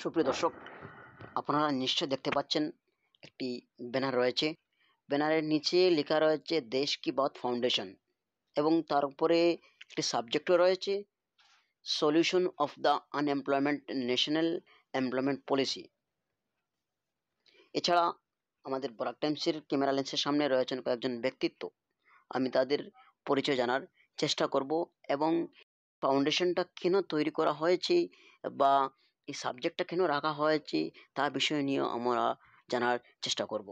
সুপ্রিয় দর্শক, আপনারা নিশ্চয় দেখতে পাচ্ছেন একটি ব্যানার রয়েছে। ব্যানারের নিচে লেখা রয়েছে দেশ কি বাত ফাউন্ডেশন এবং তার উপরে একটি সাবজেক্টও রয়েছে, solution of the unemployment national employment policy. এছাড়া আমাদের বরাক টাইমসের ক্যামেরা লেন্সের সামনে রয়েছেন কয়েকজন ব্যক্তিত্ব। আমি তাদের পরিচয় জানার চেষ্টা করব এবং ফাউন্ডেশনটা কেন তৈরি করা হয়েছে বা এই সাবজেক্টটা কেন রাখা হয়েছে তা বিষয় নিয়ে আমরা জানার চেষ্টা করব।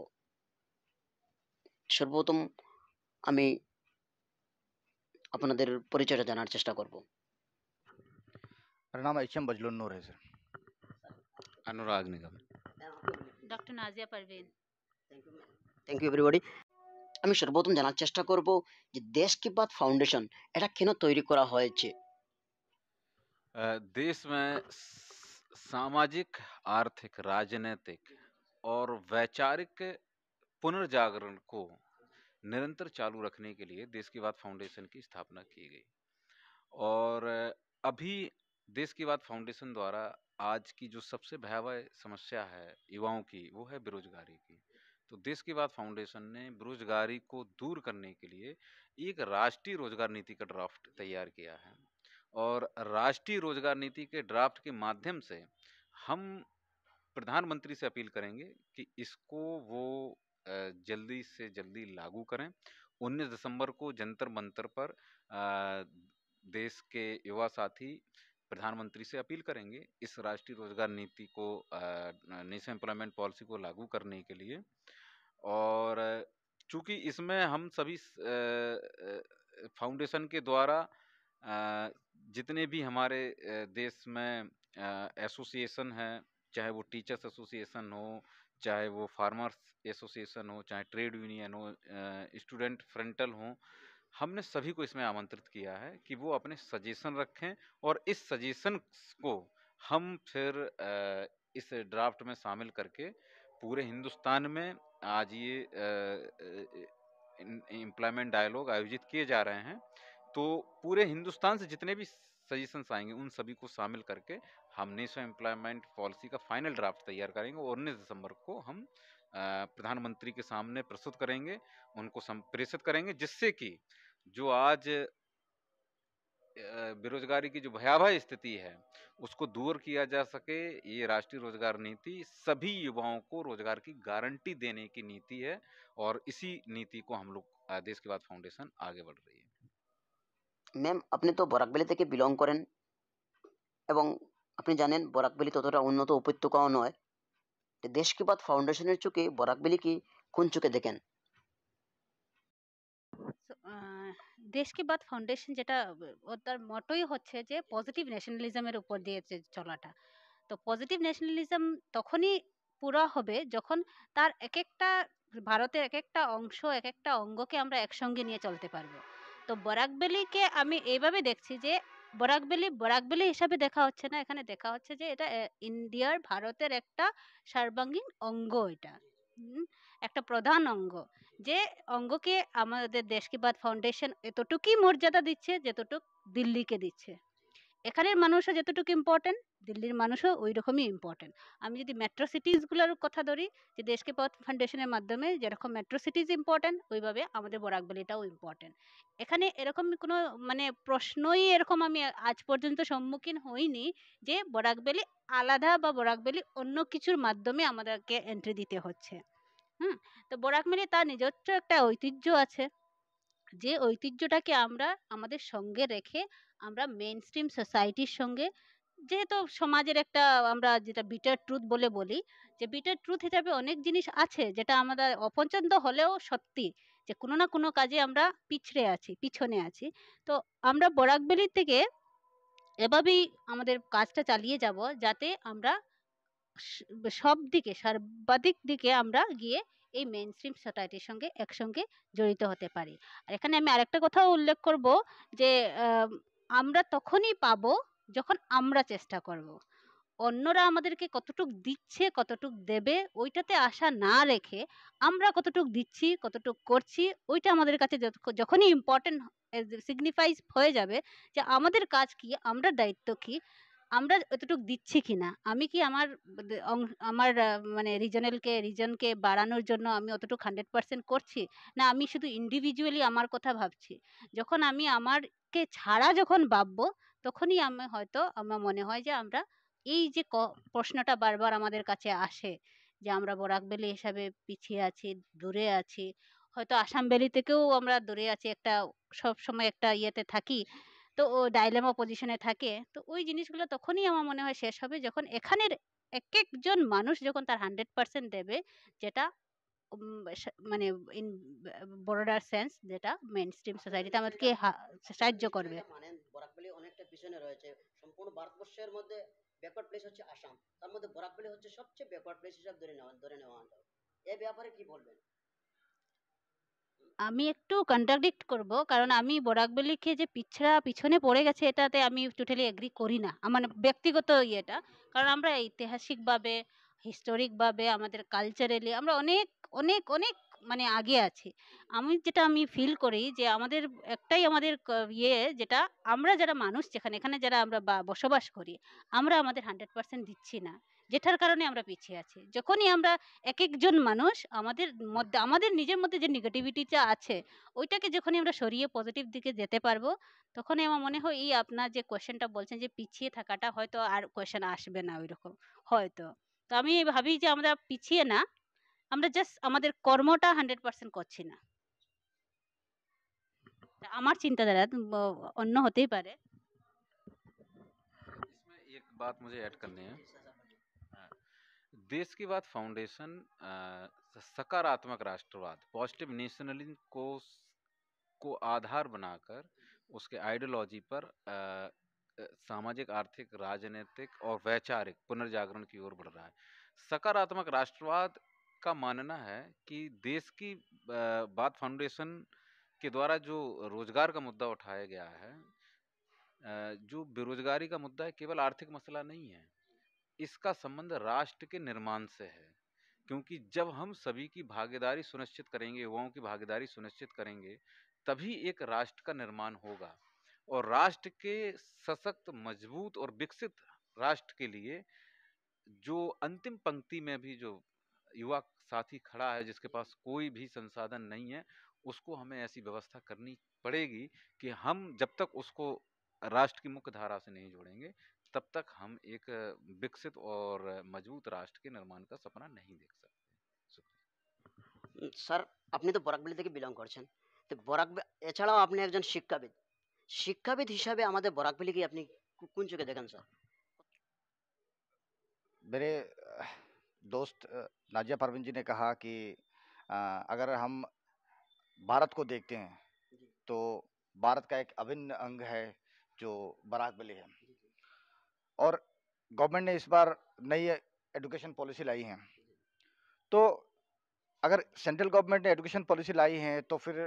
সর্বপ্রথম আমি আপনাদের পরিচয়টা জানার চেষ্টা করব। मेरा नाम एच.एम. बजलुन नूर है sir. Anurag Nigam. Doctor Nazia Parveen. Thank you everybody. আমি সর্বপ্রথম জানার চেষ্টা করব যে দেশ কি বাত ফাউন্ডেশন এটা কেন তৈরি করা হয়েছে। देश में सामाजिक, आर्थिक, राजनीतिक और वैचारिक पुनर्जागरण को निरंतर चालू रखने के लिए देश की बात फाउंडेशन की स्थापना की गई। और अभी देश की बात फाउंडेशन द्वारा आज की जो सबसे भयावह समस्या है युवाओं की, वो है बेरोजगारी की। तो देश की बात फाउंडेशन ने बेरोजगारी को दूर करने के लिए एक राष्ट्रीय रोजगार नीति का ड्राफ्ट तैयार किया है। और राष्ट्रीय रोजगार नीति के ड्राफ्ट के माध्यम से हम प्रधानमंत्री से अपील करेंगे कि इसको वो जल्दी से जल्दी लागू करें। 19 दिसंबर को जंतर मंतर पर देश के युवा साथी प्रधानमंत्री से अपील करेंगे इस राष्ट्रीय रोजगार नीति को, नेशनल एम्प्लॉयमेंट पॉलिसी को लागू करने के लिए। और चूंकि इसमें हम सभी फाउंडेशन के द्वारा जितने भी हमारे देश में एसोसिएशन है, चाहे वो टीचर्स एसोसिएशन हो, चाहे वो फार्मर्स एसोसिएशन हो, चाहे ट्रेड यूनियन हो, स्टूडेंट फ्रंटल हो, हमने सभी को इसमें आमंत्रित किया है कि वो अपने सजेशन रखें और इस सजेशन को हम फिर इस ड्राफ्ट में शामिल करके पूरे हिंदुस्तान में आज ये एम्प्लॉयमेंट डायलॉग आयोजित किए जा रहे हैं। तो पूरे हिंदुस्तान से जितने भी सजेशंस आएंगे उन सभी को शामिल करके हम नेशनल एम्प्लॉयमेंट पॉलिसी का फाइनल ड्राफ्ट तैयार करेंगे और 19 दिसंबर को हम प्रधानमंत्री के सामने प्रस्तुत करेंगे, उनको प्रेषित करेंगे, जिससे कि जो आज बेरोजगारी की जो भयावह स्थिति है उसको दूर किया जा सके। ये राष्ट्रीय रोजगार नीति सभी युवाओं को रोजगार की गारंटी देने की नीति है और इसी नीति को हम लोग देश की बात फाउंडेशन आगे बढ़ रही है। ম্যাম, আপনি তো বরাকভ্যালি থেকে বিলং করেন এবং আপনি জানেন বরাকভ্যালি ততটা উন্নত উপত্যকাও নয়। দেশ কি বাত ফাউন্ডেশনের চোখে বরাকভ্যালিকে কোন চোখে দেখেন? দেশ কি বাত ফাউন্ডেশন যেটা তার মটোই হচ্ছে যে পজিটিভ ন্যাশনালিজমের উপর দিয়ে চলাটা। তো পজিটিভ ন্যাশনালিজম তখনই পুরা হবে যখন তার এক একটা ভারতের এক একটা অংশ, এক একটা অঙ্গকে আমরা একসঙ্গে নিয়ে চলতে পারবো। তো বরাকভ্যালিকে আমি এইভাবে দেখছি যে বরাকভ্যালি হিসাবে দেখা হচ্ছে না, এখানে দেখা হচ্ছে যে এটা ইন্ডিয়ার, ভারতের একটা সর্বাঙ্গীন অঙ্গ। এটা একটা প্রধান অঙ্গ, যে অঙ্গকে আমাদের দেশ কি বাত ফাউন্ডেশন এতটুকুই মর্যাদা দিচ্ছে যতটুকু দিল্লিকে দিচ্ছে। এখানের মানুষও যতটুকু ইম্পর্টেন্ট, দিল্লির মানুষও ওই রকমই ইম্পর্টেন্ট। আমি যদি মেট্রো সিটিজগুলোর কথা ধরি, যে দেশ কি বাত ফাউন্ডেশনের মাধ্যমে যেরকম মেট্রো সিটিজ ইম্পর্টেন্ট, ওইভাবে আমাদের বরাকভ্যালিটাও ইম্পর্টেন্ট। এখানে এরকম কোনো মানে প্রশ্নই এরকম আমি আজ পর্যন্ত সম্মুখীন হইনি যে বরাকভ্যালি আলাদা বা বরাকভ্যালি অন্য কিছুর মাধ্যমে আমাদেরকে এন্ট্রি দিতে হচ্ছে। তো বরাকভ্যালি তার নিজস্ব একটা ঐতিহ্য আছে, যে ঐতিহ্যটাকে আমরা আমাদের সঙ্গে রেখে আমরা মেইন স্ট্রিম সোসাইটির সঙ্গে, যেহেতু সমাজের একটা আমরা যেটা বিটার ট্রুথ বলে বলি, যে বিটার ট্রুথ হিসাবে অনেক জিনিস আছে যেটা আমাদের অপছন্দ হলেও সত্যি, যে কোনো না কোনো কাজে আমরা পিছনে আছি। তো আমরা বরাকভ্যালি থেকে এভাবেই আমাদের কাজটা চালিয়ে যাব, যাতে আমরা সব দিকে, সর্বাধিক দিকে আমরা গিয়ে এই মেইন স্ট্রিম সোসাইটির সঙ্গে একসঙ্গে জড়িত হতে পারি। আর এখানে আমি আরেকটা কথাও উল্লেখ করব যে আমরা তখনই পাবো যখন আমরা চেষ্টা করব। অন্যরা আমাদেরকে কতটুক দিচ্ছে, কতটুক দেবে, ওইটাতে আশা না রেখে আমরা কতটুক দিচ্ছি, কতটুক করছি, ওইটা আমাদের কাছে যখনই ইম্পর্টেন্ট সিগনিফাইজ হয়ে যাবে যে আমাদের কাজ কি, আমরা দায়িত্ব কি, আমরা এতটুক দিচ্ছি কিনা, আমি কি আমার আমার মানে রিজনকে বাড়ানোর জন্য আমি অতটুক 100% করছি, না আমি শুধু ইন্ডিভিজুয়ালি আমার কথা ভাবছি। যখন আমি আমারকে ছাড়া যখন ভাববো, তখনই আমি হয়তো আমার মনে হয় যে আমরা এই যে প্রশ্নটা বারবার আমাদের কাছে আসে যে আমরা বরাক ভ্যালি হিসাবে পিছিয়ে আছি, দূরে আছি, হয়তো আসাম ভ্যালি থেকেও আমরা দূরে আছি, একটা সব সময় একটা ইয়েতে থাকি, তো ও ডাইলেমা পজিশনে থাকে। তো ওই জিনিসগুলো তখনই আমার মনে হয় শেষ হবে যখন এখানের এক একজন মানুষ যখন তার 100% দেবে, যেটা মানে ইন বড়ডার সেন্স, যেটা মেইন স্ট্রিম সোসাইটিতে আমাদেরকে সাহায্য করবে। মানে বরাক ভ্যালি অনেকটা পিছনে রয়েছে। সম্পূর্ণ ভারতবর্ষের মধ্যে ব্যাকওয়ার্ড প্লেস হচ্ছে আসাম, তার মধ্যে বরাক ভ্যালি হচ্ছে সবচেয়ে ব্যাকওয়ার্ড প্লেস হিসাবে ধরে নেওয়া হয়। এই ব্যাপারে কি বলবেন? আমি একটু কন্ট্রাডিক্ট করব, কারণ আমি বরাকভ্যালিকে যে পিছনে পড়ে গেছে এটাতে আমি টোটালি এগ্রি করি না, আমার ব্যক্তিগত ইয়েটা। কারণ আমরা ঐতিহাসিকভাবে, হিস্টোরিকভাবে, আমাদের কালচারালি আমরা অনেক অনেক অনেক মানে আগে আছি। আমি ফিল করি যে আমাদের একটাই আমাদের যেটা, আমরা যারা মানুষ এখানে যারা আমরা বসবাস করি, আমরা আমাদের 100% দিচ্ছি না, যেটার কারণে আমরা পিছিয়ে আছি। যখনই আমরা এক একজন মানুষ আমাদের নিজের মধ্যে যে নেগেটিভিটিটা আছে, ওইটাকে যখনই আমরা সরিয়ে পজিটিভ দিকে যেতে পারবো, তখনই আমার মনে হয় এই আপনার যে কোয়েশ্চেনটা বলছেন যে পিছিয়ে থাকাটা, হয়তো আর কোয়েশ্চেন আসবে না ওইরকম হয়তো। তো আমি ভাবি যে আমরা পিছিয়ে না, আমরা জাস্ট আমাদের কর্মটা 100% করছি না। আমার চিন্তাধারা অন্য হতেই পারে। इसमें एक बात मुझे ऐड करनी है। हाँ, देश की बात फाउंडेशन सकारात्मक राष्ट्रवाद, पॉजिटिव नेशनलिज्म को आधार बनाकर उसके आइडियोलॉजी पर सामाजिक, आर्थिक, राजनीतिक और वैचारिक पुनर्जागरण की ओर बढ़ रहा है। सकारात्मक राष्ट्रवाद का मानना है कि देश की बात फाउंडेशन के द्वारा जो रोजगार का मुद्दा उठाया गया है, जो बेरोजगारी का मुद्दा है, केवल आर्थिक मसला नहीं है, इसका संबंध राष्ट्र के निर्माण से है। क्योंकि जब हम सभी की भागीदारी सुनिश्चित करेंगे, युवाओं की भागीदारी सुनिश्चित करेंगे, तभी एक राष्ट्र का निर्माण होगा। और राष्ट्र के सशक्त, मजबूत और विकसित राष्ट्र के लिए जो अंतिम पंक्ति में भी जो युवा साथी खड़ा है, जिसके पास कोई भी संसाधन नहीं है, उसको हमें ऐसी व्यवस्था करनी पड़ेगी कि हम जब तक उसको राष्ट्र की मुख्य धारा से नहीं जोड़ेंगे, तब तक हम एक विकसित और मजबूत राष्ट्र के निर्माण का सपना नहीं देख सकते। शुक्रिया। স্যার, আপনি তো বরাক ভ্যালি থেকে বিলং করছেন, তো এছাড়াও আপনি একজন শিক্ষাবিদ। শিক্ষাবিদ হিসাবে আমাদের বরাক ভ্যালিকে আপনি কোন চোখে দেখেন স্যার? मेरे दोस्त नाजिया परवीन जी ने कहा कि अगर हम भारत को देखते हैं जी, तो भारत का एक अभिन्न अंग है जो बराक वैली है। और गवर्नमेंट ने इस बार नई एजुकेशन पॉलिसी लाई है। तो अगर सेंट्रल गवर्नमेंट ने एजुकेशन पॉलिसी लाई है तो फिर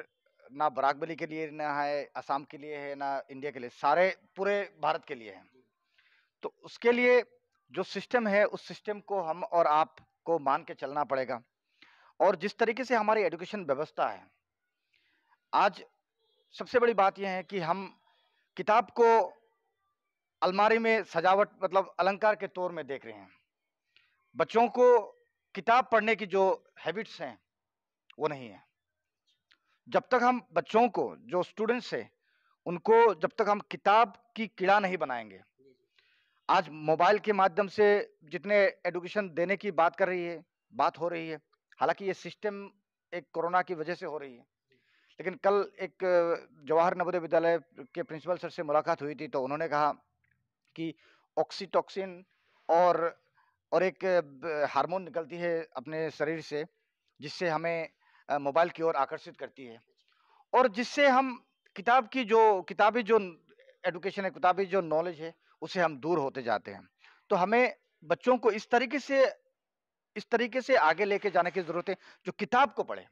ना बराक वैली के लिए, ना है असम के लिए है, ना इंडिया के लिए, सारे पूरे भारत के लिए है। तो उसके लिए जो सिस्टम है, उस सिस्टम को हम और आप को मान के चलना पड़ेगा। और जिस तरीके से हमारी एजुकेशन व्यवस्था है आज, सबसे बड़ी बात यह है कि हम किताब को अलमारी में सजावट मतलब अलंकार के तौर में देख रहे हैं। बच्चों को किताब पढ़ने की जो हैबिट्स हैं वो नहीं है। जब तक हम बच्चों को, जो स्टूडेंट्स है, उनको जब तक हम किताब की कीड़ा नहीं बनाएंगे, आज मोबाइल के माध्यम से जितने एजुकेशन देने की बात बात हो रही है, हालांकि ये सिस्टम एक कोरोना की वजह से हो रही है, लेकिन कल एक जवाहर नवोदय विद्यालय के प्रिंसिपल सर से मुलाकात हुई थी, तो उन्होंने कहा कि ऑक्सीटॉक्सिन और एक हार्मोन निकलती है अपने शरीर से, जिससे हमें मोबाइल की ओर आकर्षित करती है, और जिससे हम किताबी जो एजुकेशन है, किताबी जो नॉलेज है, उसे हम दूर होते जाते हैं। तो हमें बच्चों को इस तरीके से आगे लेके जाने की जरूरत है, जो किताब को पढ़े,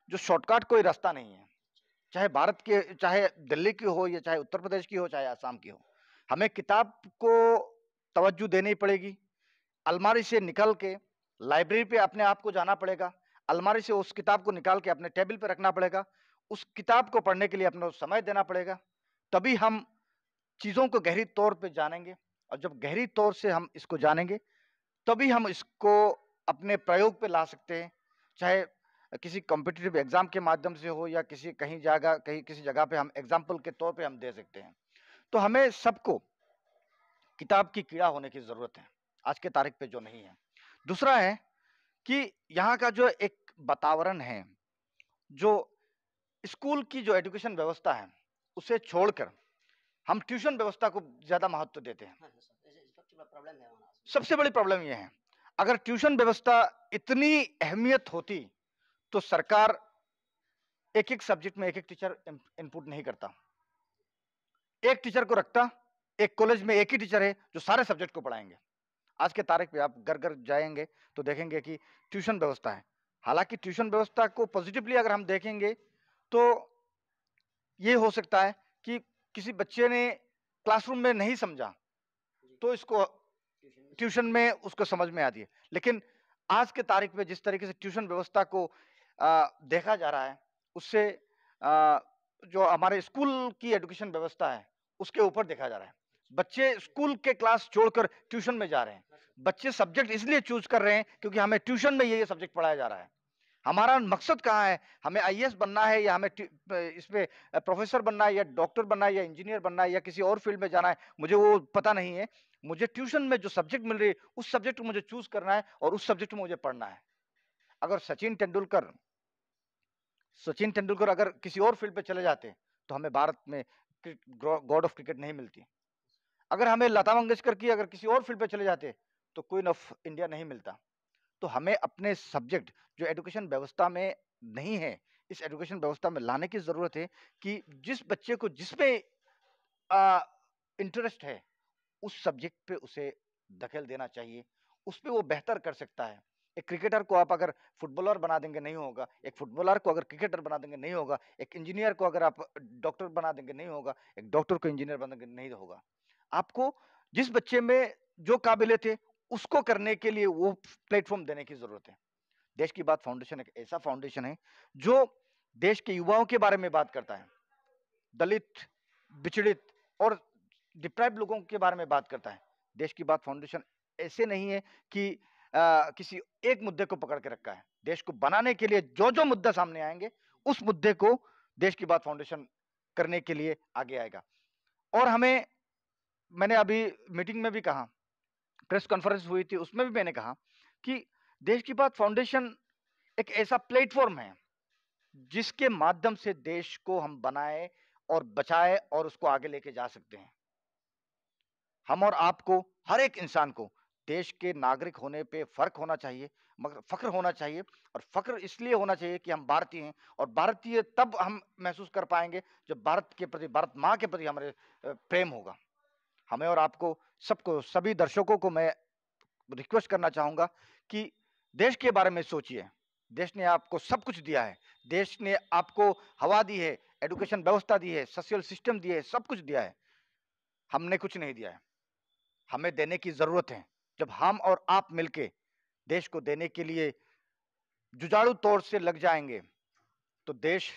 जो शॉर्टकट कोई रास्ता नहीं है, चाहे दिल्ली की हो, या चाहे उत्तर प्रदेश की हो, चाहे आसाम की हो, हमें किताब को तवज्जो देनी पड़ेगी। अलमारी से निकल के लाइब्रेरी पे अपने आप को जाना पड़ेगा, अलमारी से उस किताब को निकाल के अपने टेबल पे रखना पड़ेगा, उस किताब को पढ़ने के लिए अपना समय देना पड़ेगा, तभी हम चीजों को गहरी तौर पे जानेंगे और जब गहरी तौर से हम इसको जानेंगे तभी हम इसको अपने प्रयोग पे ला सकते हैं, चाहे किसी कॉम्पिटिटिव एग्जाम के माध्यम से हो या कहीं किसी जगह पे हम एग्जाम्पल के तौर पे हम दे सकते हैं। तो हमें सबको किताब की कीड़ा होने की जरूरत है, आज के तारीख पे जो नहीं है। दूसरा है कि यहाँ का जो एक वातावरण है, जो स्कूल की जो एजुकेशन व्यवस्था है उसे छोड़कर हम ट्यूशन व्यवस्था को ज्यादा महत्व देते हैं। सबसे बड़ी प्रॉब्लम यह है, अगर ट्यूशन व्यवस्था इतनी अहमियत होती तो सरकार एक एक सब्जेक्ट में एक एक टीचर इनपुट नहीं करता, एक टीचर को रखता, एक कॉलेज में एक ही टीचर है जो सारे सब्जेक्ट को पढ़ाएंगे। आज के तारीख पे आप घर घर जाएंगे तो देखेंगे कि ट्यूशन व्यवस्था है। हालांकि ट्यूशन व्यवस्था को पॉजिटिवली अगर हम देखेंगे तो ये हो सकता है कि किसी बच्चे ने क्लासरूम में नहीं समझा तो इसको ट्यूशन में उसको समझ में आती है। लेकिन आज के तारीख में जिस तरीके से ट्यूशन व्यवस्था को देखा जा रहा है, उससे जो हमारे स्कूल की एजुकेशन व्यवस्था है उसके ऊपर देखा जा रहा है। बच्चे स्कूल के क्लास छोड़कर ट्यूशन में जा रहे हैं। बच्चे सब्जेक्ट इसलिए चूज कर रहे हैं क्योंकि हमें ट्यूशन में ये सब्जेक्ट पढ़ाया जा रहा है। हमारा मकसद कहाँ है, हमें आईएएस बनना है या हमें इसमें प्रोफेसर बनना है या डॉक्टर बनना है या इंजीनियर बनना है या किसी और फील्ड में जाना है, मुझे वो पता नहीं है। मुझे ट्यूशन में जो सब्जेक्ट मिल रही है उस सब्जेक्ट को मुझे चूज करना है और उस सब्जेक्ट में मुझे पढ़ना है। अगर सचिन तेंदुलकर अगर किसी और फील्ड पे चले जाते तो हमें भारत में गॉड ऑफ क्रिकेट नहीं मिलती। अगर हमें लता मंगेशकर की अगर किसी और फील्ड पे चले जाते तो क्वीन ऑफ इंडिया नहीं मिलता। तो हमें अपने सब्जेक्ट जो एजुकेशन व्यवस्था में नहीं है, इस एजुकेशन व्यवस्था में लाने की जरूरत है कि जिस बच्चे को जिसमें इंटरेस्ट है उस सब्जेक्ट पे उसे दखल देना चाहिए, उस पे वो बेहतर कर सकता है। एक क्रिकेटर को आप अगर फुटबॉलर बना देंगे नहीं होगा, एक फुटबॉलर को अगर क्रिकेटर बना देंगे नहीं होगा, एक इंजीनियर को अगर आप डॉक्टर बना देंगे नहीं होगा, एक डॉक्टर को इंजीनियर बना देंगे नहीं होगा। आपको जिस बच्चे में जो काबिलियत है उसको करने के लिए वो प्लेटफॉर्म देने की जरूरत है। देश की बात फाउंडेशन एक ऐसा फाउंडेशन है जो देश के युवाओं के बारे में बात करता है, दलित, बिछड़ित और डिप्राइव लोगों के बारे में बात करता है। देश की बात फाउंडेशन ऐसे नहीं है कि किसी एक मुद्दे को पकड़ के रखा है। देश को बनाने के लिए जो जो मुद्दा सामने आएंगे उस मुद्दे को देश की बात फाउंडेशन करने के लिए आगे आएगा। और मैंने अभी मीटिंग में भी कहा, प्रेस कॉन्फ्रेंस हुई थी उसमें भी मैंने कहा कि देश की बात फाउंडेशन एक ऐसा प्लेटफॉर्म है जिसके माध्यम से देश को हम बनाए और बचाए और उसको आगे लेके जा सकते हैं। हम और आपको, हर एक इंसान को देश के नागरिक होने पे फर्क होना चाहिए, मगर फख्र होना चाहिए। और फख्र इसलिए होना चाहिए कि हम भारतीय हैं, और भारतीय तब हम महसूस कर पाएंगे जब भारत के प्रति, भारत माँ के प्रति हमारे प्रेम होगा। हमें और आपको सबको, सभी दर्शकों को मैं रिक्वेस्ट करना चाहूंगा कि देश के बारे में सोचिए। देश ने आपको सब कुछ दिया है, देश ने आपको हवा दी है, एजुकेशन व्यवस्था दी है, सोशल सिस्टम दिए है, सब कुछ दिया है। हमने कुछ नहीं दिया है, हमें देने की जरूरत है। जब हम और आप मिलके देश को देने के लिए जुझारू तौर से लग जाएंगे तो देश,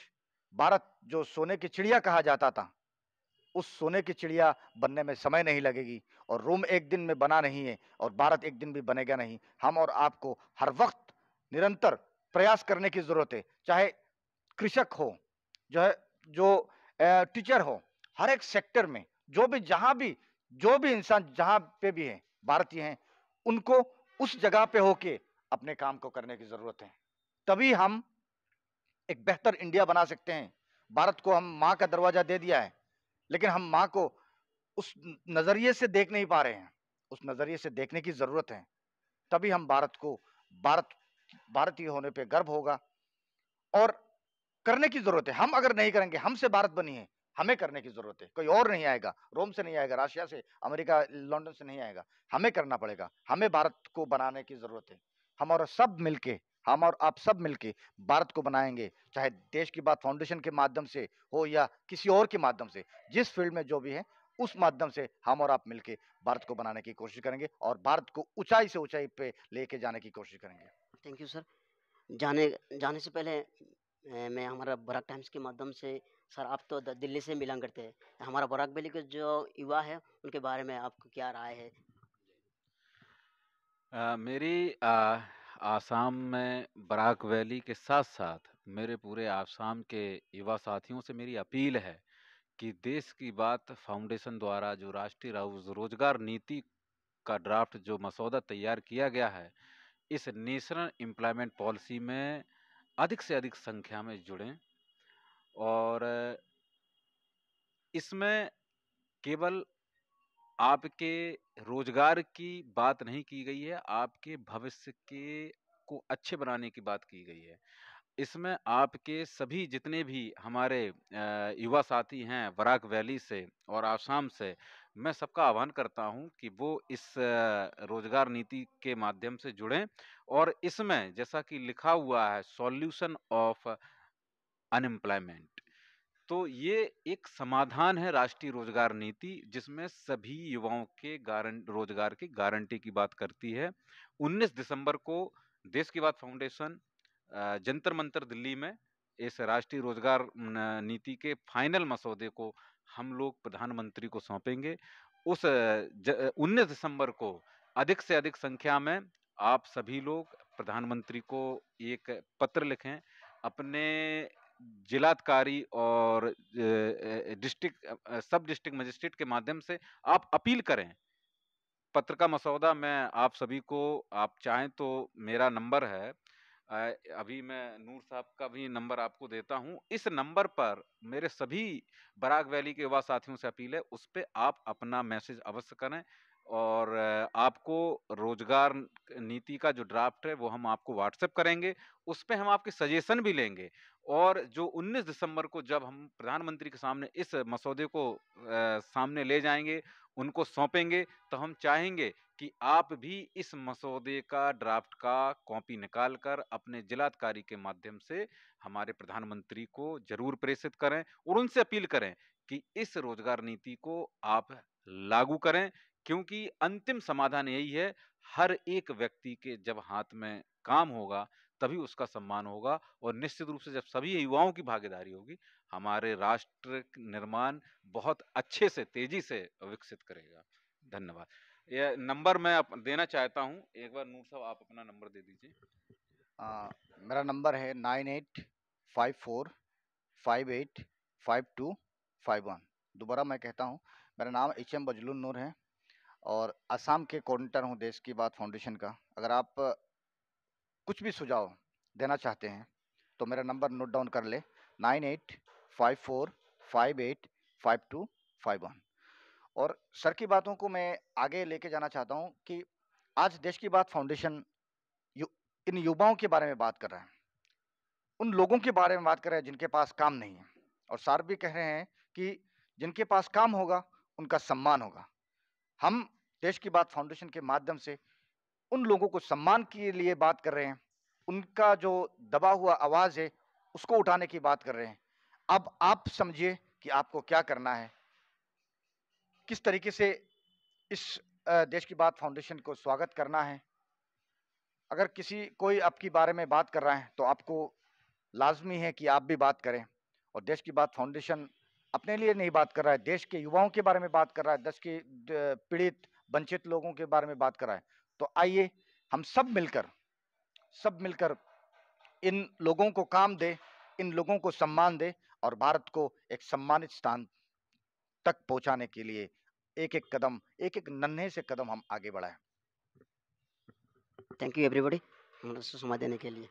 भारत जो सोने की चिड़िया कहा जाता था, उस सोने की चिड़िया बनने में समय नहीं लगेगी। और रोम एक दिन में बना नहीं है और भारत एक दिन भी बनेगा नहीं। हम और आपको हर वक्त निरंतर प्रयास करने की जरूरत है, चाहे कृषक हो, जो टीचर हो, हर एक सेक्टर में जो भी इंसान जहां पे भी है, भारतीय हैं, उनको उस जगह पे होके अपने काम को करने की जरूरत है। तभी हम एक बेहतर इंडिया बना सकते हैं। भारत को हम माँ का दरवाजा दे दिया है, लेकिन हम माँ को उस नजरिए से देख नहीं पा रहे हैं। उस नजरिए से देखने की जरूरत है, तभी हम भारतीय होने पे गर्व होगा। और करने की जरूरत है, हम अगर नहीं करेंगे, हमसे भारत बनी है, हमें करने की जरूरत है। कोई और नहीं आएगा, रोम से नहीं आएगा, रशिया से, अमेरिका, लंदन से नहीं आएगा, हमें करना पड़ेगा। हमें भारत को बनाने की जरूरत है। हम और आप सब मिलके भारत को बनाएंगे, चाहे देश की बात फाउंडेशन के माध्यम से हो या किसी और के माध्यम से। जिस फील्ड में जो भी है उस माध्यम से हम और आप मिलके भारत को बनाने की कोशिश करेंगे और भारत को ऊंचाई से ऊंचाई पे लेके जाने की कोशिश करेंगे। Thank you sir. जाने से पहले मैं हमारा बराक टाइम्स के माध्यम से सर आप तो दिल्ली से बिलोंग करते हैं, हमारा बराक वैली के जो युवा है उनके बारे में आपको क्या राय है? मेरी आसाम में बराक वैली के साथ-साथ मेरे पूरे आसाम के युवा साथियों से मेरी अपील है कि देश की बात फाउंडेशन द्वारा जो राष्ट्रीय रोजगार नीति का ड्राफ्ट जो मसौदा तैयार किया गया है, इस नेशनल एम्प्लॉयमेंट पॉलिसी में अधिक से अधिक संख्या में जुड़ें और इसमें केवल आपके रोजगार की बात नहीं की गई है, आपके भविष्य के को अच्छे बनाने की बात की गई है। इसमें आपके सभी जितने भी हमारे युवा साथी हैं बराक वैली से और आसाम से, मैं सबका आह्वान करता हूं कि वो इस रोजगार नीति के माध्यम से जुड़ें और इसमें जैसा कि लिखा हुआ है सॉल्यूशन ऑफ अनएम्प्लॉयमेंट, तो ये एक समाधान है राष्ट्रीय रोजगार नीति जिसमें सभी युवाओं के रोजगार की गारंटी की बात करती है। 19 दिसंबर को देश की बात फाउंडेशन जंतर मंतर दिल्ली में इस राष्ट्रीय रोजगार नीति के फाइनल मसौदे को हम लोग प्रधानमंत्री को सौंपेंगे। उस 19 दिसंबर को अधिक से अधिक संख्या में आप सभी लोग प्रधानमंत्री को एक पत्र लिखें, अपने जिलाधिकारी और सब डिस्ट्रिक्ट मजिस्ट्रेट के माध्यम से आप अपील करें। पत्र का मसौदा मैं आप सभी को, आप चाहें तो मेरा नंबर है, अभी मैं नूर साहब का भी नंबर आपको देता हूं। इस नंबर पर मेरे सभी बराक वैली के युवा साथियों से अपील है, उस पे आप अपना मैसेज अवश्य करें और आपको रोजगार नीति का जो ड्राफ्ट है वो हम आपको व्हाट्सएप करेंगे, उस पे हम आपके सजेशन भी लेंगे और जो 19 दिसंबर को जब हम प्रधानमंत्री के सामने इस मसौदे को सामने ले जाएंगे, उनको सौंपेंगे, तो हम चाहेंगे कि आप भी इस मसौदे का ड्राफ्ट का कॉपी निकाल कर अपने जिलाधिकारी के माध्यम से हमारे प्रधानमंत्री को जरूर प्रेषित करें और उनसे अपील करें कि इस रोजगार नीति को आप लागू करें, क्योंकि अंतिम समाधान यही है, हर एक व्यक्ति के जब हाथ में काम होगा तभी उसका सम्मान होगा और निश्चित रूप से जब सभी युवाओं की भागीदारी होगी, हमारे राष्ट्र निर्माण बहुत अच्छे से तेजी से विकसित करेगा। धन्यवाद। ये नंबर मैं देना चाहता हूं, एक बार नूर साहब आप अपना नंबर दे दीजिए। मेरा नंबर है 9854585251। दोबारा मैं कहता हूँ, मेरा नाम HM बजलुन नूर है और असम के कोऑर्डिनेटर हूँ देश की बात फाउंडेशन का। अगर आप कुछ भी सुझाव देना चाहते हैं तो मेरा नंबर नोट डाउन कर ले, 9854585251। और सर की बातों को मैं आगे लेके जाना चाहता हूं कि आज देश की बात फाउंडेशन इन युवाओं के बारे में बात कर रहा है, उन लोगों के बारे में बात कर रहे हैं जिनके पास काम नहीं है। और सर भी कह रहे हैं कि जिनके पास काम होगा उनका सम्मान होगा। हम देश की बात फाउंडेशन के माध्यम से उन लोगों को सम्मान के लिए बात कर रहे हैं, उनका जो दबा हुआ आवाज है उसको उठाने की बात कर रहे हैं। अब आप समझिए कि आपको क्या करना है, किस तरीके से इस देश की बात फाउंडेशन को स्वागत करना है। अगर कोई आपके बारे में बात कर रहा है तो आपको लाजमी है कि आप भी बात करें। और देश की बात फाउंडेशन अपने लिए नहीं बात कर रहा है, देश के युवाओं के बारे में बात कर रहा है, देश के पीड़ित वंचित लोगों के बारे में बात कर रहा है। तो आइए हम सब मिलकर इन लोगों को काम दे, इन लोगों को सम्मान दे और भारत को एक सम्मानित स्थान तक पहुंचाने के लिए एक एक नन्हे से कदम हम आगे बढ़ाएं। थैंक यू एवरीबॉडी, समय देने के लिए।